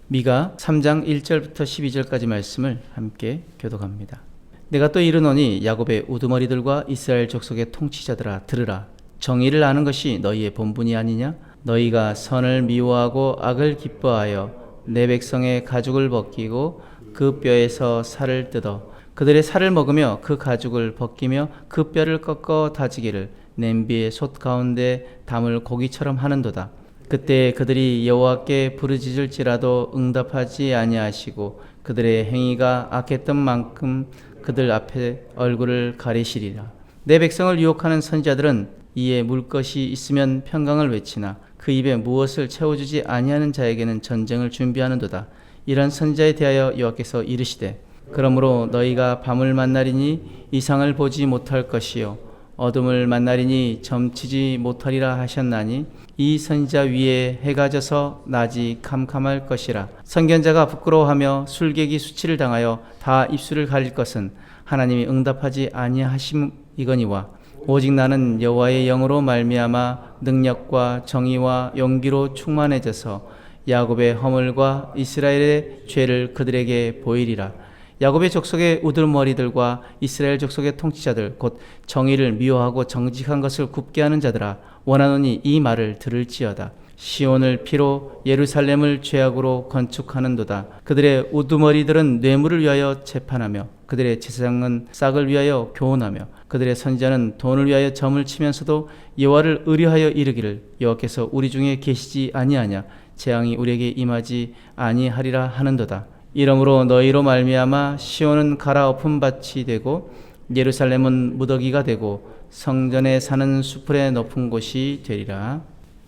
미가 3장 1절부터 12절까지 말씀을 함께 교독합니다. 내가 또 이르노니 야곱의 우두머리들과 이스라엘 족속의 통치자들아 들으라. 정의를 아는 것이 너희의 본분이 아니냐? 너희가 선을 미워하고 악을 기뻐하여 내 백성의 가죽을 벗기고 그 뼈에서 살을 뜯어 그들의 살을 먹으며 그 가죽을 벗기며 그 뼈를 꺾어 다지기를 냄비의 솥 가운데 담을 고기처럼 하는도다. 그때 그들이 여호와께 부르짖을지라도 응답하지 아니하시고 그들의 행위가 악했던 만큼 그들 앞에 얼굴을 가리시리라. 내 백성을 유혹하는 선지자들은 이에 물 것이 있으면 평강을 외치나 그 입에 무엇을 채워주지 아니하는 자에게는 전쟁을 준비하는도다. 이런 선지자에 대하여 여호와께서 이르시되 그러므로 너희가 밤을 만나리니 이상을 보지 못할 것이요 어둠을 만나리니 점치지 못하리라 하셨나니 이 선지자 위에 해가 져서 낮이 캄캄할 것이라. 선견자가 부끄러워하며 술객이 수치를 당하여 다 입술을 가릴 것은 하나님이 응답하지 아니하심이거니와 오직 나는 여호와의 영으로 말미암아 능력과 정의와 용기로 충만해져서 야곱의 허물과 이스라엘의 죄를 그들에게 보이리라. 야곱의 족속의 우두머리들과 이스라엘 족속의 통치자들 곧 정의를 미워하고 정직한 것을 굽게 하는 자들아 원하노니 이 말을 들을지어다. 시온을 피로 예루살렘을 죄악으로 건축하는도다. 그들의 우두머리들은 뇌물을 위하여 재판하며 그들의 제사장은 싹을 위하여 교훈하며 그들의 선지자는 돈을 위하여 점을 치면서도 여호와를 의뢰하여 이르기를 여호와께서 우리 중에 계시지 아니하냐 재앙이 우리에게 임하지 아니하리라 하는도다. 이러므로 너희로 말미암아 시온은 갈아엎은 밭이 되고 예루살렘은 무더기가 되고 성전에 사는 수풀의 높은 곳이 되리라.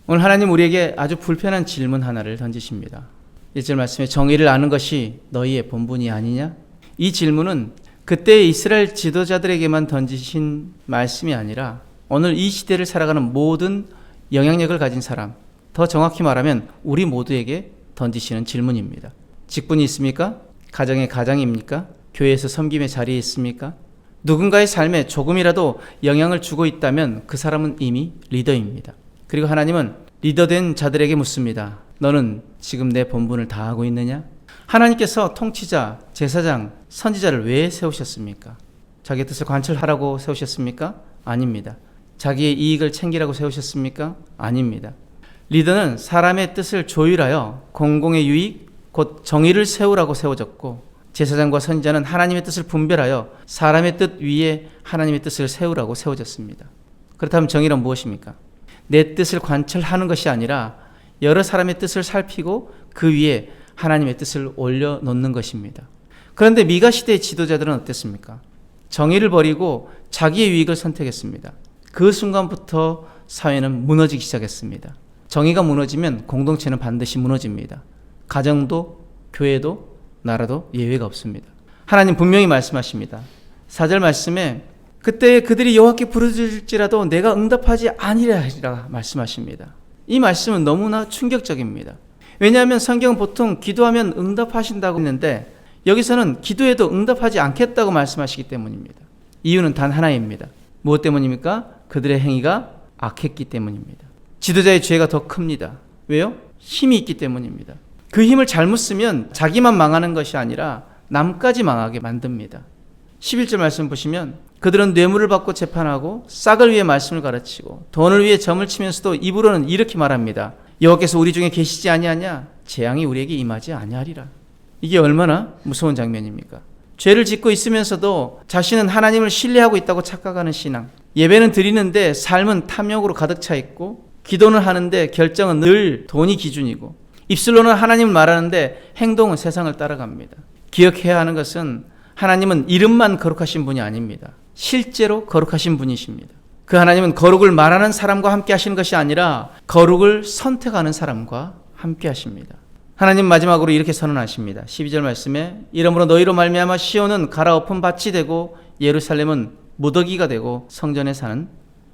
오늘 하나님 우리에게 아주 불편한 질문 하나를 던지십니다. 1절 말씀에 정의를 아는 것이 너희의 본분이 아니냐? 이 질문은 그때 이스라엘 지도자들에게만 던지신 말씀이 아니라 오늘 이 시대를 살아가는 모든 영향력을 가진 사람, 더 정확히 말하면 우리 모두에게 던지시는 질문입니다. 직분이 있습니까? 가정의 가장입니까? 교회에서 섬김의 자리에 있습니까? 누군가의 삶에 조금이라도 영향을 주고 있다면 그 사람은 이미 리더입니다. 그리고 하나님은 리더된 자들에게 묻습니다. 너는 지금 내 본분을 다하고 있느냐? 하나님께서 통치자, 제사장, 선지자를 왜 세우셨습니까? 자기의 뜻을 관철하라고 세우셨습니까? 아닙니다. 자기의 이익을 챙기라고 세우셨습니까? 아닙니다. 리더는 사람의 뜻을 조율하여 공공의 유익, 곧 정의를 세우라고 세워졌고 제사장과 선지자는 하나님의 뜻을 분별하여 사람의 뜻 위에 하나님의 뜻을 세우라고 세워졌습니다. 그렇다면 정의란 무엇입니까? 내 뜻을 관철하는 것이 아니라 여러 사람의 뜻을 살피고 그 위에 하나님의 뜻을 올려놓는 것입니다. 그런데 미가 시대의 지도자들은 어땠습니까? 정의를 버리고 자기의 유익을 선택했습니다. 그 순간부터 사회는 무너지기 시작했습니다. 정의가 무너지면 공동체는 반드시 무너집니다. 가정도 교회도 나라도 예외가 없습니다. 하나님 분명히 말씀하십니다. 4절 말씀에 그때 그들이 여호와께 부르짖을지라도 내가 응답하지 아니하리라 말씀하십니다. 이 말씀은 너무나 충격적입니다. 왜냐하면 성경은 보통 기도하면 응답하신다고 했는데 여기서는 기도해도 응답하지 않겠다고 말씀하시기 때문입니다. 이유는 단 하나입니다. 무엇 때문입니까? 그들의 행위가 악했기 때문입니다. 지도자의 죄가 더 큽니다. 왜요? 힘이 있기 때문입니다. 그 힘을 잘못 쓰면 자기만 망하는 것이 아니라 남까지 망하게 만듭니다. 11절 말씀 보시면 그들은 뇌물을 받고 재판하고 싹을 위해 말씀을 가르치고 돈을 위해 점을 치면서도 입으로는 이렇게 말합니다. 여호와께서 우리 중에 계시지 아니하냐? 재앙이 우리에게 임하지 아니하리라. 이게 얼마나 무서운 장면입니까? 죄를 짓고 있으면서도 자신은 하나님을 신뢰하고 있다고 착각하는 신앙. 예배는 드리는데 삶은 탐욕으로 가득 차 있고 기도는 하는데 결정은 늘 돈이 기준이고 입술로는 하나님을 말하는데 행동은 세상을 따라갑니다. 기억해야 하는 것은 하나님은 이름만 거룩하신 분이 아닙니다. 실제로 거룩하신 분이십니다. 그 하나님은 거룩을 말하는 사람과 함께 하시는 것이 아니라 거룩을 선택하는 사람과 함께 하십니다. 하나님 마지막으로 이렇게 선언하십니다. 12절 말씀에 이러므로 너희로 말미암아 시온은 갈아엎은 밭이 되고 예루살렘은 무더기가 되고 성전에 사는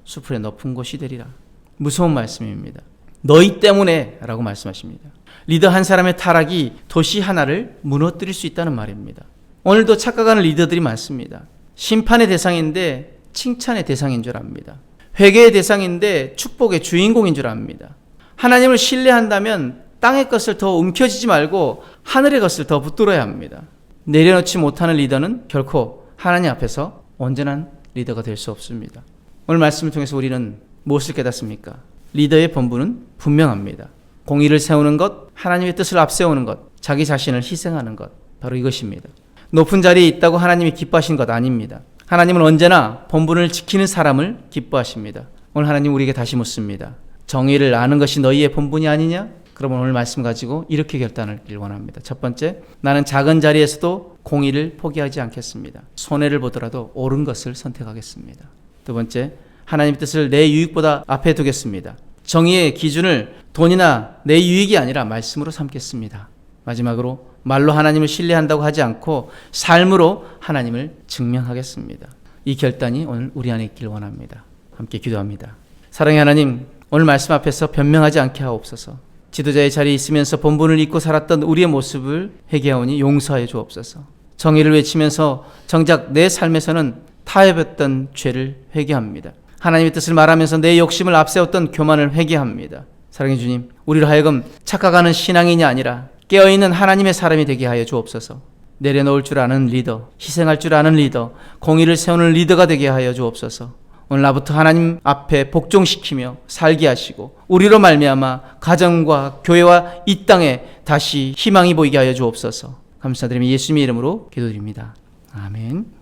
수풀의 높은 곳이 되리라. 무서운 말씀입니다. 너희 때문에 라고 말씀하십니다. 리더 한 사람의 타락이 도시 하나를 무너뜨릴 수 있다는 말입니다. 오늘도 착각하는 리더들이 많습니다. 심판의 대상인데 칭찬의 대상인 줄 압니다. 회개의 대상인데 축복의 주인공인 줄 압니다. 하나님을 신뢰한다면 땅의 것을 더 움켜쥐지 말고 하늘의 것을 더 붙들어야 합니다. 내려놓지 못하는 리더는 결코 하나님 앞에서 온전한 리더가 될 수 없습니다. 오늘 말씀을 통해서 우리는 무엇을 깨닫습니까? 리더의 본분은 분명합니다. 공의를 세우는 것, 하나님의 뜻을 앞세우는 것, 자기 자신을 희생하는 것, 바로 이것입니다. 높은 자리에 있다고 하나님이 기뻐하신 것 아닙니다. 하나님은 언제나 본분을 지키는 사람을 기뻐하십니다. 오늘 하나님 우리에게 다시 묻습니다. 정의를 아는 것이 너희의 본분이 아니냐? 그러면 오늘 말씀 가지고 이렇게 결단하길 원합니다. 첫 번째, 나는 작은 자리에서도 공의를 포기하지 않겠습니다. 손해를 보더라도 옳은 것을 선택하겠습니다. 두 번째, 하나님의 뜻을 내 유익보다 앞에 두겠습니다. 정의의 기준을 돈이나 내 유익이 아니라 말씀으로 삼겠습니다. 마지막으로 말로 하나님을 신뢰한다고 하지 않고 삶으로 하나님을 증명하겠습니다. 이 결단이 오늘 우리 안에 있길 원합니다. 함께 기도합니다. 사랑의 하나님, 오늘 말씀 앞에서 변명하지 않게 하옵소서. 지도자의 자리에 있으면서 본분을 잊고 살았던 우리의 모습을 회개하오니 용서하여 주옵소서. 정의를 외치면서 정작 내 삶에서는 타협했던 죄를 회개합니다. 하나님의 뜻을 말하면서 내 욕심을 앞세웠던 교만을 회개합니다. 사랑의 주님, 우리로 하여금 착각하는 신앙인이 아니라 깨어있는 하나님의 사람이 되게 하여 주옵소서. 내려놓을 줄 아는 리더, 희생할 줄 아는 리더, 공의를 세우는 리더가 되게 하여 주옵소서. 오늘 나부터 하나님 앞에 복종시키며 살게 하시고 우리로 말미암아 가정과 교회와 이 땅에 다시 희망이 보이게 하여 주옵소서. 감사드리며 예수님의 이름으로 기도드립니다. 아멘.